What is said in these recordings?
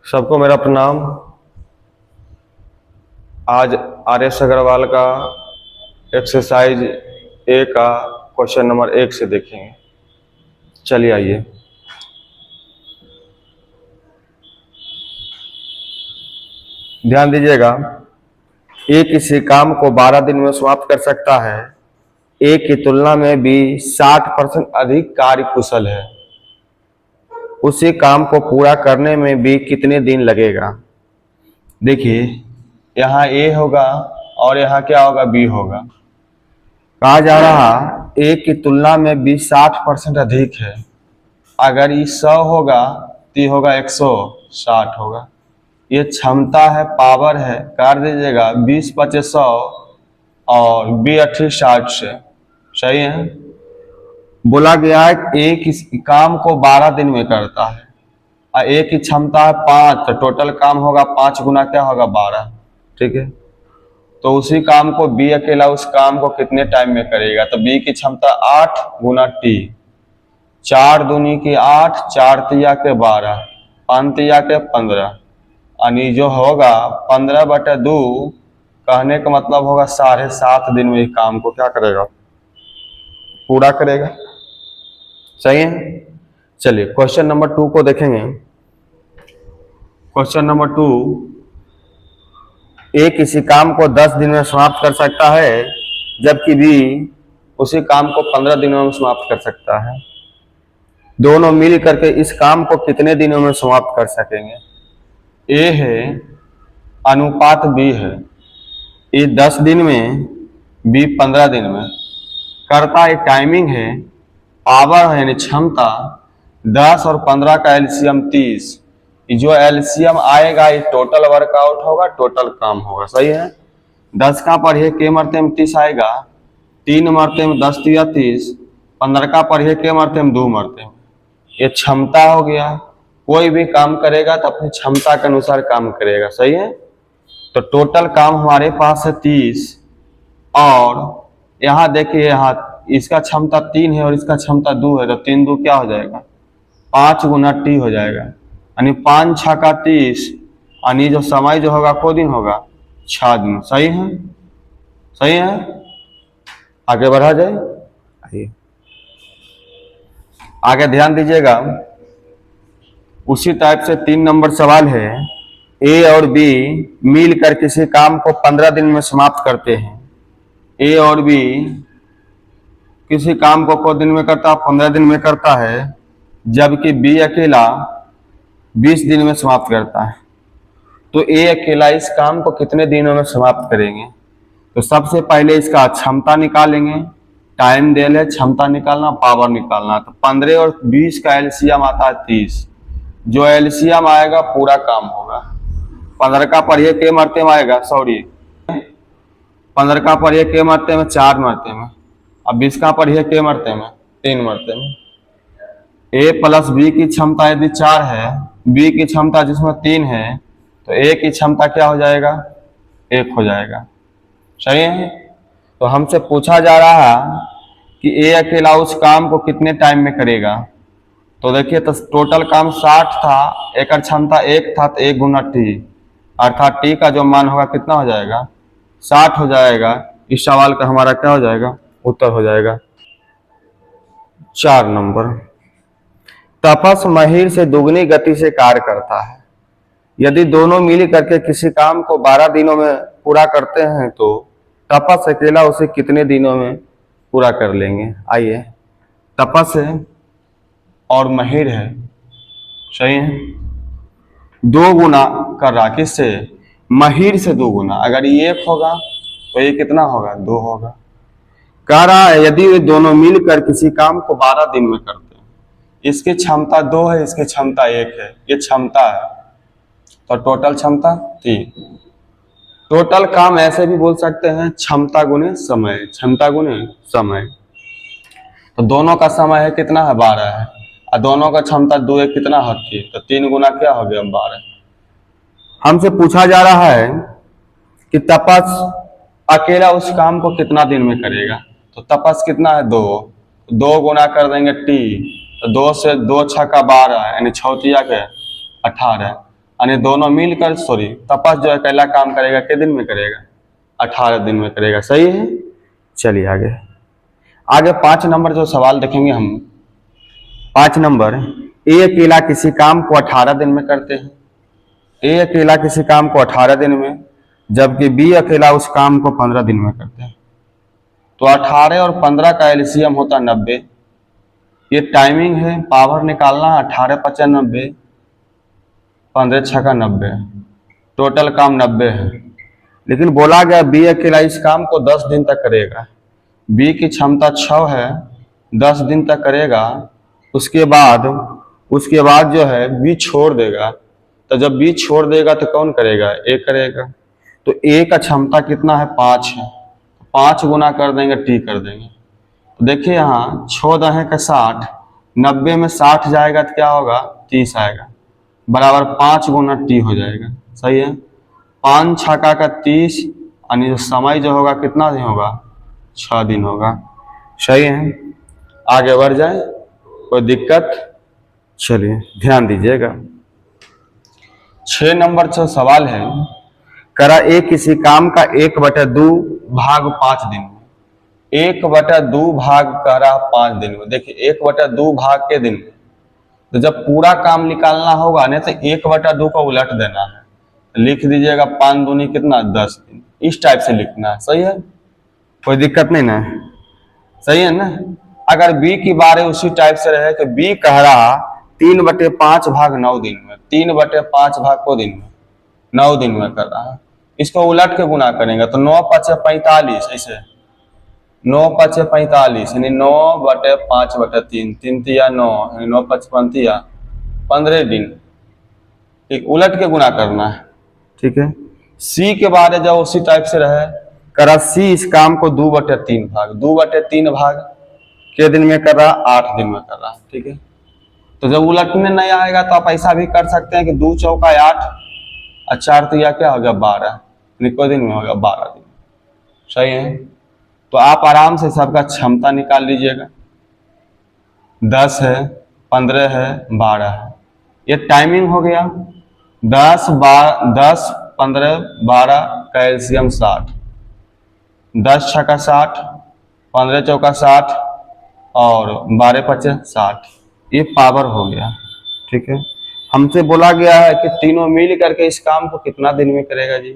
सबको मेरा प्रणाम। आज आर.एस. अग्रवाल का एक्सरसाइज ए का क्वेश्चन नंबर 1 से देखेंगे। चलिए आइए। ध्यान दीजिएगा, ए किसी काम को 12 दिन में समाप्त कर सकता है। ए की तुलना में बी 60% अधिक कार्य कुशल है। उसी काम को पूरा करने में बी कितने दिन लगेगा? देखिए, यहाँ ए होगा और यहाँ क्या होगा, बी होगा। कहा जा रहा ए की तुलना में बी 60% अधिक है। अगर ये 100 होगा तो ये होगा 160 होगा। ये क्षमता है, पावर है। कर दीजिएगा 20 × 100 और बी 80 60 से। सही है। बोला गया है एक इस काम को 12 दिन में करता है और एक की क्षमता है 5, तो टोटल काम होगा 5 गुना क्या होगा, 12। ठीक है। तो उसी काम को बी अकेला उस काम को कितने टाइम में करेगा? तो बी की क्षमता 8 × t, 4 दूनी की 8, 4 तिया के 12, 5 तिया के 15, यानी जो होगा 15/2, कहने का मतलब होगा 7.5 दिन में काम को क्या करेगा, पूरा करेगा। सही है। चलिए क्वेश्चन नंबर 2 को देखेंगे। क्वेश्चन नंबर 2, ए किसी काम को 10 दिन में समाप्त कर सकता है, जबकि बी उसी काम को 15 दिनों में समाप्त कर सकता है। दोनों मिल करके इस काम को कितने दिनों में समाप्त कर सकेंगे? ए है अनुपात बी है। ए 10 दिन में, बी 15 दिन में करता है। टाइमिंग है, पावर है यानी क्षमता। 10 और 15 का एलसीएम 30। जो एलसीएम आएगा ये टोटल वर्कआउट होगा, टोटल काम होगा। सही है। 10 का पढ़िए के मरते में 30 आएगा, 3 मरते में 10 तिया 30, 15 का पढ़िए के मरते में 2 मरते में। ये क्षमता हो गया। कोई भी काम करेगा तो अपनी क्षमता के अनुसार काम करेगा। सही है। तो टोटल काम हमारे पास है 30 और यहाँ देखिए, यहाँ इसका क्षमता 3 है और इसका क्षमता 2 है, तो 3 2 क्या हो जाएगा, 5 × t हो जाएगा, यानी 5 × 6 = 30, यानी जो समय जो होगा को दिन होगा, 6 दिन। सही है। सही है। आगे बढ़ा जाए। आइए आगे ध्यान दीजिएगा। उसी टाइप से 3 नंबर सवाल है। ए और बी मिलकर किसी काम को 15 दिन में समाप्त करते हैं। ए और बी किसी काम को दिन में करता है, 15 दिन में करता है, जबकि बी अकेला 20 दिन में समाप्त करता है। तो ए अकेला इस काम को कितने दिनों में समाप्त करेंगे? तो सबसे पहले इसका क्षमता निकालेंगे। टाइम दे ले, क्षमता निकालना, पावर निकालना। तो 15 और 20 का एलसीएम आता है 30। जो एलसीएम आएगा पूरा काम होगा। 15 का पढ़िए के मरते में आएगा, 15 का पढ़िए के मरते में 4 मरते में, अब 20 का पढ़िए के मरते में 3 मरते में। ए प्लस बी की क्षमता यदि 4 है, बी की क्षमता जिसमें 3 है, तो ए की क्षमता क्या हो जाएगा, 1 हो जाएगा। सही है। तो हमसे पूछा जा रहा कि ए अकेला उस काम को कितने टाइम में करेगा। तो देखिए, तो टोटल काम 60 था, एक क्षमता 1 था, तो 1 × t, अर्थात t का जो मान होगा कितना हो जाएगा, 60 हो जाएगा। इस सवाल का हमारा क्या हो जाएगा, उत्तर हो जाएगा। 4 नंबर, तपस महिर से दुगनी गति से कार्य करता है। यदि दोनों मिल करके किसी काम को 12 दिनों में पूरा करते हैं, तो तपस अकेला उसे कितने दिनों में पूरा कर लेंगे? आइए, तपस है और महिर है। सही है। 2 गुना कर रहा, किससे, महिर से 2 गुना। अगर ये 1 होगा तो ये कितना होगा, 2 होगा। कह रहा है यदि वे दोनों मिलकर किसी काम को 12 दिन में करते हैं, इसकी क्षमता 2 है, इसकी क्षमता 1 है, ये क्षमता है, तो टोटल क्षमता 3। टोटल काम ऐसे भी बोल सकते हैं, क्षमता गुने समय, क्षमता गुने समय। तो दोनों का समय है कितना है, 12 है, और दोनों का क्षमता 2 है, कितना होती है, तो 3 गुना क्या हो गया, 12। हमसे पूछा जा रहा है कि तपस अकेला उस काम को कितना दिन में करेगा। तो तपस कितना है, 2 गुना कर देंगे t, तो 2 से 2 × 6 = 12, यानी 6 तिया के 18, यानी दोनों मिलकर तपस जो अकेला काम करेगा कितने दिन में करेगा? 18 दिन में करेगा। सही है। चलिए आगे आगे 5 नंबर जो सवाल देखेंगे हम। 5 नंबर, ए अकेला किसी काम को 18 दिन में करते हैं। ए अकेला किसी काम को 18 दिन में, जबकि बी अकेला उस काम को 15 दिन में करते हैं। तो 18 और 15 का एलसीएम होता 90। ये टाइमिंग है, पावर निकालना 18 × 5 = 90, 15 × 6 = 90, टोटल काम 90 है। लेकिन बोला गया बी अकेला इस काम को 10 दिन तक करेगा। बी की क्षमता 6 है, 10 दिन तक करेगा। उसके बाद जो है बी छोड़ देगा। तो जब बी छोड़ देगा तो कौन करेगा? ए करेगा। तो ए का क्षमता कितना है? 5 है। 5 गुना कर देंगे, टी कर देंगे। तो देखिए यहाँ 6 × 10 = 60, 90 में 60 जाएगा तो क्या होगा? 30 आएगा, बराबर 5 गुना टी हो जाएगा। सही है। 5 × 6 = 30, यानी समय जो होगा कितना दिन होगा? 6 दिन होगा। सही है। आगे बढ़ जाए, कोई दिक्कत? चलिए ध्यान दीजिएगा। 6 नंबर जो सवाल है, करा ए किसी काम का 1/2 भाग 5 दिन में। 1/2 भाग करा 5 दिन में। देखिए 1/2 भाग के दिन में, तो जब पूरा काम निकालना होगा नहीं तो 1/2 को उलट देना है। लिख दीजिएगा 5 दूनी कितना? 10 दिन। इस टाइप से लिखना है। सही है, कोई दिक्कत नहीं ना? सही है ना? अगर बी की बारे उसी टाइप से रहे कि बी कह रहा 3/5 भाग 9 दिन में, 3/5 भाग को दिन में 9 दिन में कर रहा है, इसको उलट के गुना करेंगे तो 9 × 5 = 45। ऐसे 9 × 5 = 45, यानी 9/5/3, 3 × 9, 9 × 5 = 15 दिन। ठीक, उलट के गुना करना है। ठीक है। सी के बारे जब उसी टाइप से रहे, करा सी इस काम को 2/3 भाग, 2/3 भाग के दिन में कर रहा? 8 दिन में कर रहा। ठीक है। तो जब उलटने नहीं आएगा तो आप ऐसा भी कर सकते हैं कि 2 × 4 = 8 और 4 × 3 क्या हो गया? 12, को दिन में होगा? 12 दिन। सही है। तो आप आराम से सबका क्षमता निकाल लीजिएगा। 10 है, 15 है, 12 है। ये टाइमिंग हो गया। 10, 15, 12 का एलसीएम 60, 10 × 6 = 60, 15 × 4 = 60 और 12 × 5 = 60। ये पावर हो गया। ठीक है। हमसे बोला गया है कि तीनों मिल करके इस काम को कितना दिन में करेगा जी?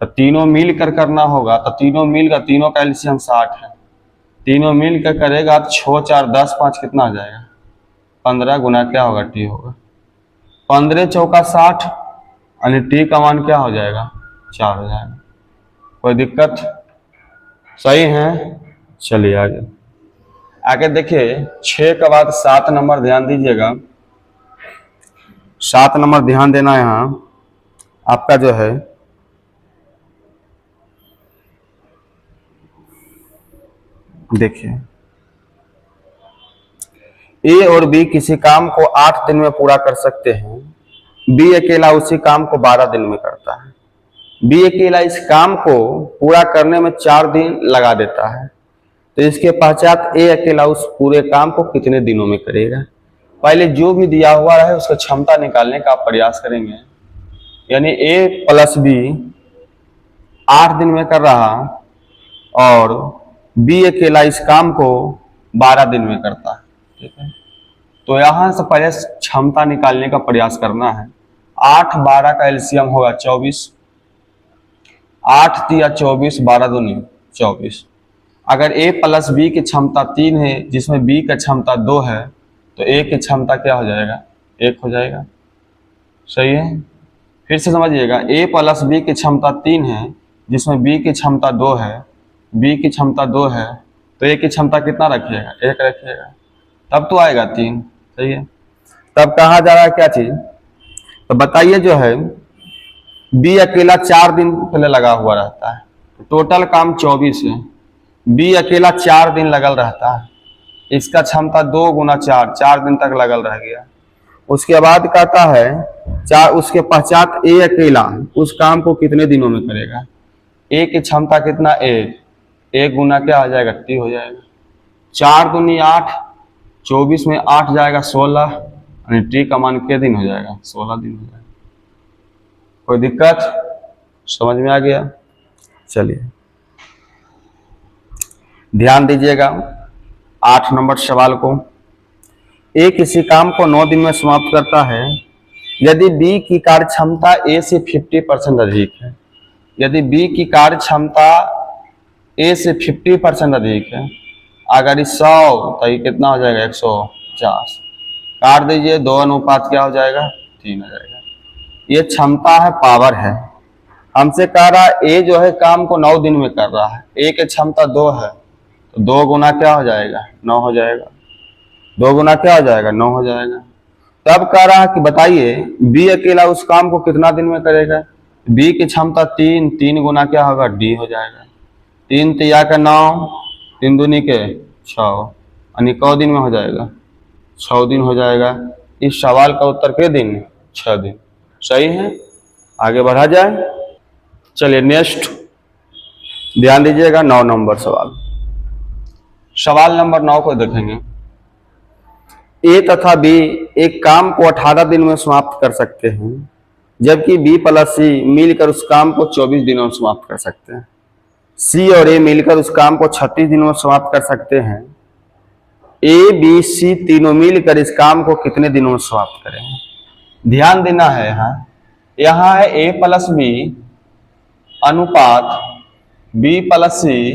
तो तीनों मिल कर करना होगा, तो तीनों का एलसीएम 60 है। तीनों मिल कर करेगा तो 6 × 4 = 10, 5 कितना आ जाएगा? 15 गुना क्या होगा? टी होगा। 15 × 4 = 60, यानी टी का मान क्या हो जाएगा? 4 हो जाएगा। कोई दिक्कत? सही है। चलिए आगे देखिए 6 के बाद 7 नंबर ध्यान दीजिएगा। 7 नंबर ध्यान देना। यहाँ आपका जो है देखिए, ए और बी किसी काम को 8 दिन में पूरा कर सकते हैं। बी अकेला उसी काम को 12 दिन में करता है। बी अकेला इस काम को पूरा करने में 4 दिन लगा देता है। तो इसके पश्चात ए अकेला उस पूरे काम को कितने दिनों में करेगा? पहले जो भी दिया हुआ है उसका क्षमता निकालने का प्रयास करेंगे। यानी ए + बी 8 दिन में कर रहा और बी अकेला इस काम को 12 दिन में करता है। ठीक है। तो यहां से पहले क्षमता निकालने का प्रयास करना है। 8, 12 का एलसीएम होगा 24, 8 × 3 = 24, 12 दूनी 24। अगर ए + बी की क्षमता 3 है, जिसमें बी का क्षमता 2 है, तो ए की क्षमता क्या हो जाएगा? 1 हो जाएगा। सही है। फिर से समझिएगा, ए + बी की क्षमता 3 है, जिसमें बी की क्षमता 2 है, बी की क्षमता 2 है, तो ए की क्षमता कितना रखिएगा? 1 रखिएगा, तब तो आएगा 3। सही है। तब कहा जा रहा है क्या चीज? तो बताइए जो है बी अकेला 4 दिन पहले लगा हुआ रहता है, टोटल काम 24 है। बी अकेला 4 दिन लगल रहता है, इसका क्षमता 2 × 4, 4 दिन तक लगल रह गया। उसके बाद कहता है उसके पश्चात ए अकेला उस काम को कितने दिनों में करेगा? ए की क्षमता कितना? 1 गुना क्या हो जाएगा? टी हो जाएगा। 4 दूनी 8, 24 में 8 जाएगा 16, यानी टी का मान कितने दिन हो जाएगा? 16 दिन हो जाएगा। कोई दिक्कत? समझ में आ गया? चलिए ध्यान दीजिएगा 8 नंबर सवाल को। ए किसी काम को 9 दिन में समाप्त करता है यदि बी की कार्य क्षमता ए से 50% अधिक है। यदि बी की कार्य क्षमता ए से 50% अधिक है, अगर ये 100 तो ये कितना हो जाएगा 150। काट दीजिए, 2 अनुपात क्या हो जाएगा 3 हो जाएगा। ये क्षमता है, पावर है। हमसे कह रहा ए जो है काम को 9 दिन में कर रहा है, ए की क्षमता 2 है तो 2 गुना क्या हो जाएगा 9 हो जाएगा। 2 गुना क्या हो जाएगा 9 हो जाएगा। तब कह रहा है कि बताइए बी अकेला उस काम को कितना दिन में करेगा। बी की क्षमता 3, 3 गुना क्या होगा डी हो जाएगा। 3 तिया का 9, 3 दूनी के 6, यानी क दिन में हो जाएगा 6 दिन हो जाएगा। इस सवाल का उत्तर के दिन 6 दिन। सही है, आगे बढ़ा जाए। चलिए नेक्स्ट ध्यान दीजिएगा 9 नंबर सवाल। सवाल नंबर 9 को देखेंगे। ए तथा बी एक काम को 18 दिन में समाप्त कर सकते हैं जबकि बी प्लस सी मिलकर उस काम को 24 दिनों में समाप्त कर सकते हैं। सी और ए मिलकर उस काम को 36 दिनों में समाप्त कर सकते हैं। ए बी सी तीनों मिलकर इस काम को कितने दिनों में समाप्त करेंगे। ध्यान देना है, यहाँ है ए प्लस बी अनुपात बी प्लस सी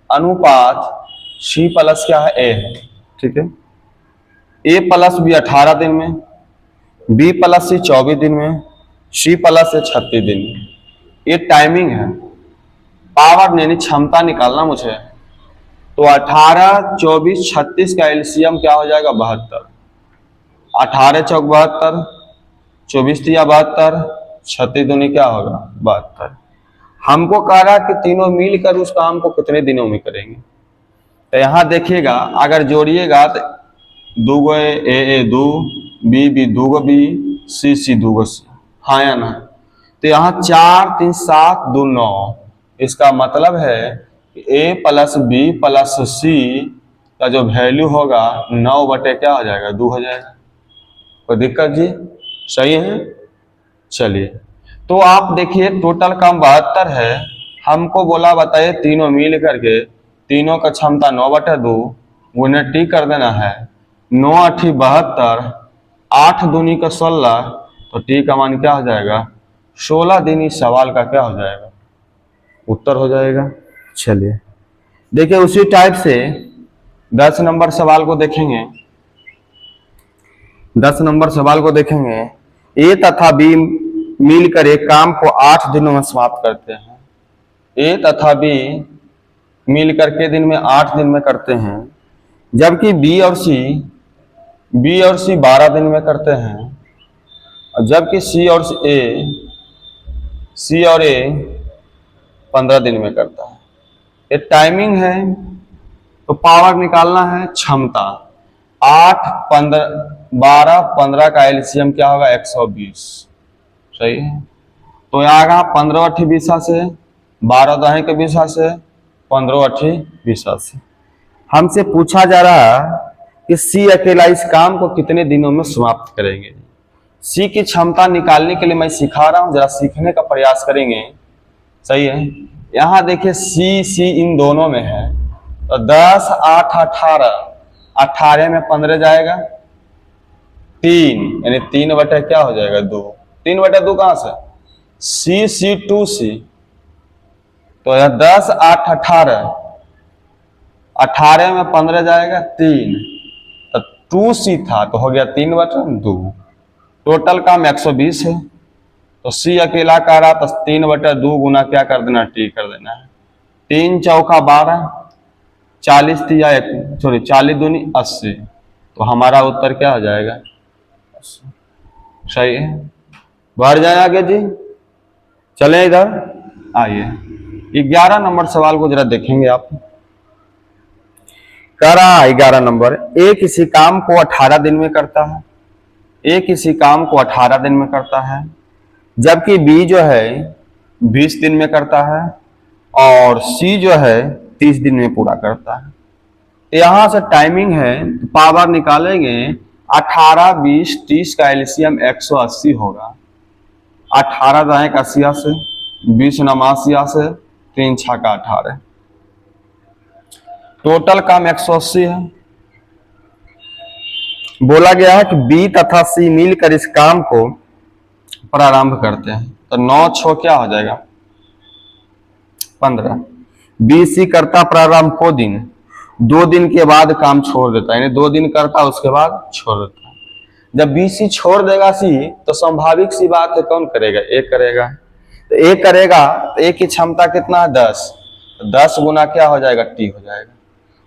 अनुपात सी प्लस क्या है ए है। ठीक है, ए प्लस बी 18 दिन में, बी प्लस सी 24 दिन में, सी प्लस से 36 दिन में। ये टाइमिंग है। पावर यानी क्षमता निकालना मुझे, तो 18, 24, 36 का एलसीएम क्या हो जाएगा 72। 18 चौक 72, 24 तिया 72, 36 दूनी क्या होगा 72। हमको कह रहा कि तीनों मिलकर उस काम को कितने दिनों में करेंगे। तो यहां देखिएगा, अगर जोड़िएगा तो 2 गो ए 2, बी 2 गो बी, सी 2 गो सी, हाँ या ना। तो यहाँ 4, 3, 7, 2, 9। इसका मतलब है कि ए प्लस बी प्लस सी का जो वैल्यू होगा 9 बटे क्या हो जाएगा 2 हो जाएगा। कोई दिक्कत जी? सही है। चलिए, तो आप देखिए टोटल काम 72 है। हमको बोला बताइए तीनों मिल करके तीनों का क्षमता 9 बटे 2 गुने टी कर देना है। 9 8 72, 8 दूनी का 16, तो टी का मान क्या हो जाएगा 16 दिन। इस सवाल का क्या हो जाएगा उत्तर हो जाएगा। चलिए देखिए उसी टाइप से 10 नंबर सवाल को देखेंगे। 10 नंबर सवाल को देखेंगे। ए तथा बी मिलकर एक काम को 8 दिनों में समाप्त करते हैं। ए तथा बी मिलकर के दिन में 8 दिन में करते हैं जबकि बी और सी 12 दिन में करते हैं, और जबकि सी और ए 15 दिन में करता है। ये टाइमिंग है, तो पावर निकालना है क्षमता। 8, 15, 12, 15 का एलसीएम क्या होगा 120। सही है, तो यहाँ 15 8 20 से 12 दहे के 20 से 15 8 20 से। हमसे पूछा जा रहा कि सी अकेला इस काम को कितने दिनों में समाप्त करेंगे। सी की क्षमता निकालने के लिए मैं सिखा रहा हूं, जरा सीखने का प्रयास करेंगे। सही है, यहां देखिए सी इन दोनों में है, तो 10 8 18, 18 में 15 जाएगा 3, यानी 3 बटे क्या हो जाएगा 2। 3 बटे 2 कहां से सी 2 सी, तो यह 10 8 18, 18 में 15 जाएगा 3, तो 2 सी था तो हो गया 3 बटे 2। टोटल काम 120 है, तो सी अकेला कह रहा तो 3 बटे 2 गुना क्या कर देना टी कर देना है। 3 चौका 12, 40 तिया 40 दूनी 80, तो हमारा उत्तर क्या हो जाएगा 80। सही है, बढ़ जाए आगे जी। चले इधर आइए 11 नंबर सवाल को जरा देखेंगे आप। कह रहा 11 नंबर, ए किसी काम को 18 दिन में करता है। ए किसी काम को 18 दिन में करता है जबकि बी जो है 20 दिन में करता है और सी जो है 30 दिन में पूरा करता है। यहां से टाइमिंग है, पावर निकालेंगे 18, 20, 30 का एलसीएम 180 होगा। 18 दाएं का 86, 20 नमासिया से 3 छक्का 18। टोटल काम 180 है। बोला गया है कि बी तथा सी मिलकर इस काम को प्रारंभ करते हैं, तो 9 6 क्या हो जाएगा 15। बी सी करता प्रारंभ को दिन, 2 दिन के बाद काम छोड़ देता है, यानी 2 दिन करता उसके बाद छोड़ देता है। जब बी सी छोड़ देगा सी, तो स्वाभाविक सी बात है कौन करेगा, ए करेगा। तो ए करेगा तो ए की क्षमता कितना है 10, तो 10 गुना क्या हो जाएगा टी हो जाएगा।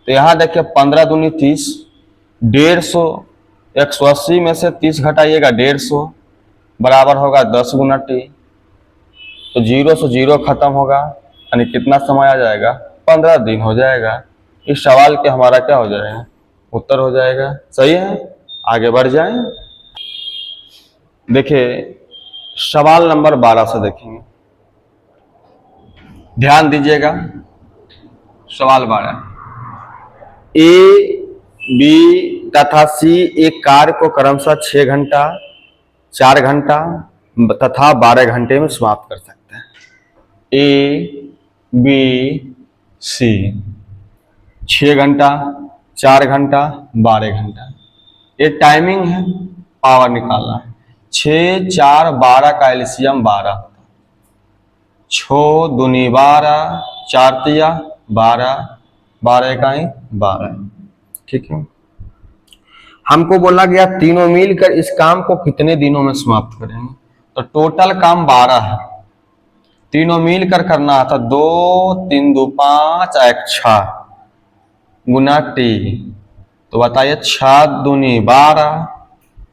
तो यहाँ देखिए 15 दूनी 30, 150, 180 में से 30 घटाइएगा 150 बराबर होगा 10 गुना टी। तो 0 से 0 खत्म होगा, यानी कितना समय आ जाएगा 15 दिन हो जाएगा। इस सवाल के हमारा क्या हो जाएगा उत्तर हो जाएगा। सही है, आगे बढ़ जाएं। देखिए सवाल नंबर 12 से देखेंगे, ध्यान दीजिएगा। सवाल 12, ए बी तथा सी एक कार्य को क्रमशः 6 घंटा, 4 घंटा तथा 12 घंटे में समाप्त कर सकते हैं। ए बी सी 6 घंटा, 4 घंटा, 12 घंटा, ये टाइमिंग है, पावर निकालना है। 6 4 12 का एलसीएम 12, 6 दूनी 12, 4 तिया 12, 12 इकाई 12। ठीक है, हमको बोला गया तीनों मिलकर इस काम को कितने दिनों में समाप्त करेंगे, तो टोटल काम 12 है, तीनों मिलकर करना था। 2 3 2 5 1 6 गुना टी, तो बताइए 6 दूनी 12,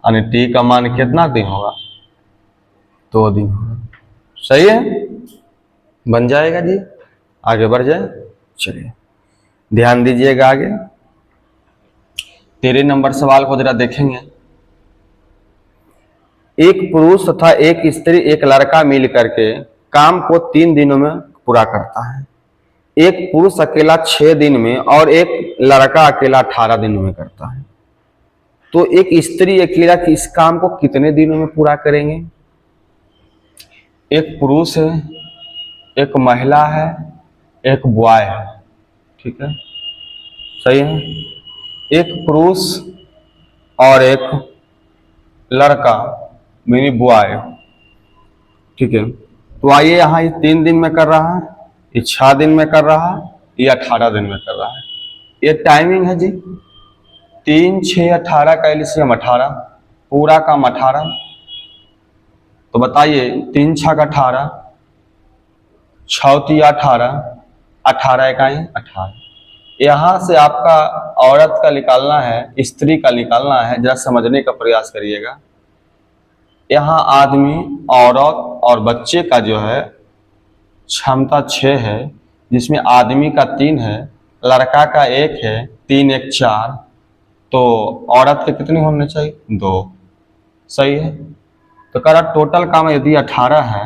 यानी टी का मान कितना दिन होगा 2 दिन होगा। सही है, बन जाएगा जी। आगे बढ़ जाए, चलिए ध्यान दीजिएगा। आगे 13 नंबर सवाल को जरा देखेंगे। एक पुरुष तथा एक स्त्री एक लड़का मिल करके काम को 3 दिनों में पूरा करता है। एक पुरुष अकेला 6 दिन में और एक लड़का अकेला 18 दिनों में करता है। तो एक स्त्री अकेला इस काम को कितने दिनों में पूरा करेंगे। एक पुरुष है, एक महिला है, एक बॉय है। ठीक है, सही है। एक पुरुष और एक लड़का मिनी बॉय। ठीक है, तो आइए यहाँ ये 3 दिन में कर रहा है, ये 6 दिन में कर रहा है, ये 18 दिन में कर रहा है। ये टाइमिंग है जी। 3 6 18 का एलसीएम 18, पूरा काम 18। तो बताइए 3 6 18, 6 तिया 18, 18 इकाई 18। यहां से आपका औरत का निकालना है, स्त्री का निकालना है, जरा समझने का प्रयास करिएगा। यहाँ आदमी, औरत और बच्चे का जो है क्षमता 6 है, जिसमें आदमी का 3 है, लड़का का 1 है, 3 1 4, तो औरत के कितने होने चाहिए 2। सही है, तो कह रहा टोटल काम यदि 18 है,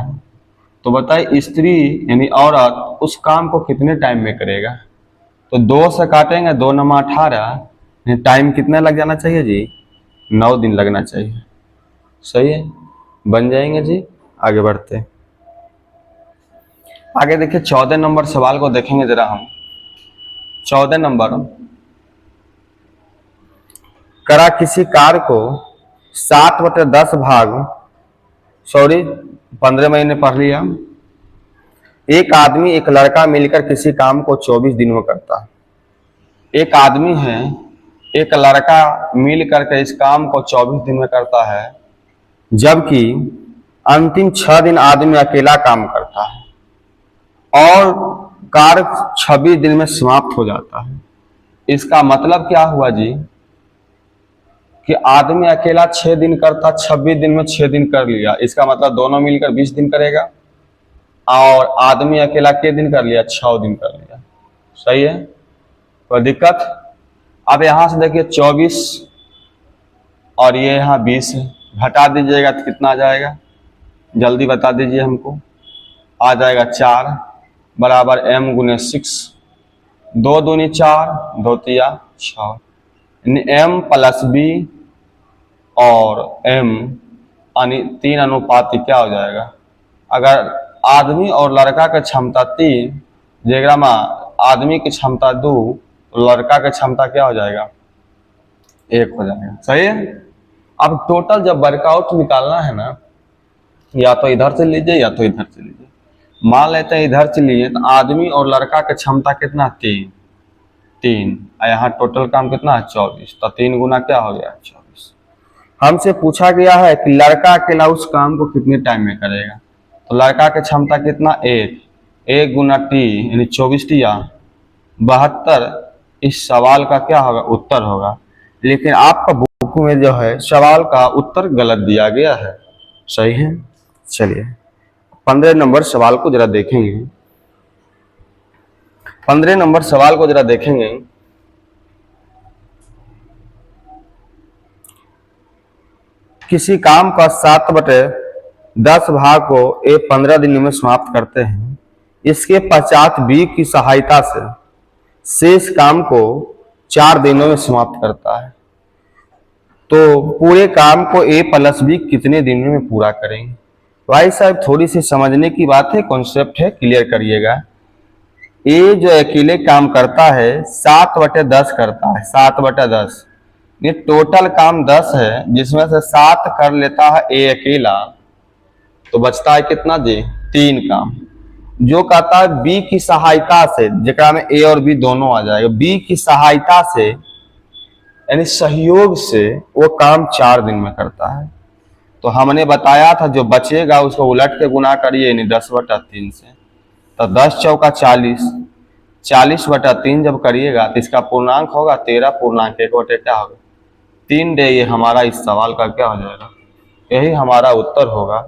तो बताइए स्त्री यानी औरत उस काम को कितने टाइम में करेगा। तो 2 से काटेंगे, 2 9 18, टाइम कितना लग जाना चाहिए जी 9 दिन लगना चाहिए। सही है, बन जाएंगे जी। आगे बढ़ते हैं। आगे देखिए 14 नंबर सवाल को देखेंगे जरा हम। 14 नंबर, करा किसी कार्य को 7/10 भाग, 15 महीने पढ़ लिया। एक आदमी एक लड़का मिलकर किसी काम को 24 दिन में करता है। एक आदमी है, एक लड़का मिल करके इस काम को 24 दिन में करता है, जबकि अंतिम 6 दिन आदमी अकेला काम करता है और कार्य 26 दिन में समाप्त हो जाता है। इसका मतलब क्या हुआ जी कि आदमी अकेला 6 दिन करता, 26 दिन में 6 दिन कर लिया, इसका मतलब दोनों मिलकर 20 दिन करेगा, और आदमी अकेला के दिन कर लिया 6 दिन कर लिया। सही है, कोई दिक्कत। अब यहां से देखिए 24 और ये यहाँ 20 है, घटा दीजिएगा तो कितना आ जाएगा, जल्दी बता दीजिए हमको। आ जाएगा 4 बराबर m गुने 6, 2 दूनी 4, 2 तिया 6, यानी m प्लस b और m यानी 3 अनुपात क्या हो जाएगा अगर आदमी और लड़का के क्षमता 3, जेकरा में आदमी की क्षमता 2, तो लड़का की क्षमता क्या हो जाएगा? 1 हो जाएगा। सही है। अब टोटल जब वर्कआउट निकालना है ना, या तो इधर से लीजिए या तो इधर से लीजिए। मान लेते हैं इधर से लिए तो आदमी और लड़का की क्षमता कितना? 3। और यहाँ टोटल काम कितना है? 24। तो 3 गुना क्या हो गया? 24। हमसे पूछा गया है कि लड़का अकेला उस काम को कितने टाइम में करेगा। तो लड़का की क्षमता कितना? 1 गुना टी यानी 24 टिया 72। इस सवाल का क्या होगा? उत्तर होगा। लेकिन आपका बुक में जो है सवाल का उत्तर गलत दिया गया है। सही है। चलिए 15 नंबर सवाल को जरा देखेंगे। 15 नंबर सवाल को जरा देखेंगे। किसी काम का 7/10 भाग को ए 15 दिन में समाप्त करते हैं। इसके पश्चात बी की सहायता से शेष काम को 4 दिनों में समाप्त करता है। तो पूरे काम को ए प्लस बी कितने दिनों में पूरा करेंगे? भाई साहब थोड़ी सी समझने की बात है, कॉन्सेप्ट है, क्लियर करिएगा। ए जो अकेले काम करता है 7/10 करता है, 7/10। ये टोटल काम 10 है, जिसमें से 7 कर लेता है ए अकेला, तो बचता है कितना जी? 3 काम। जो कहता है बी की सहायता से, जेकरा में ए और बी दोनों आ जाएगा, बी की सहायता से यानी सहयोग से वो काम 4 दिन में करता है। तो हमने बताया था जो बचेगा उसको उलट के गुना करिए यानी 10/3 से। तो 10 चौका 40, 40/3 जब करिएगा तो इसका पूर्णांक होगा 13.1 क्या होगा? 3 डे। ये हमारा इस सवाल का क्या हो जाएगा? यही हमारा उत्तर होगा।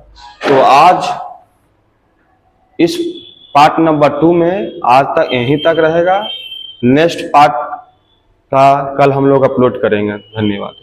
तो आज इस पार्ट नंबर 2 में आज तक यहीं तक रहेगा। नेक्स्ट पार्ट का कल हम लोग अपलोड करेंगे। धन्यवाद।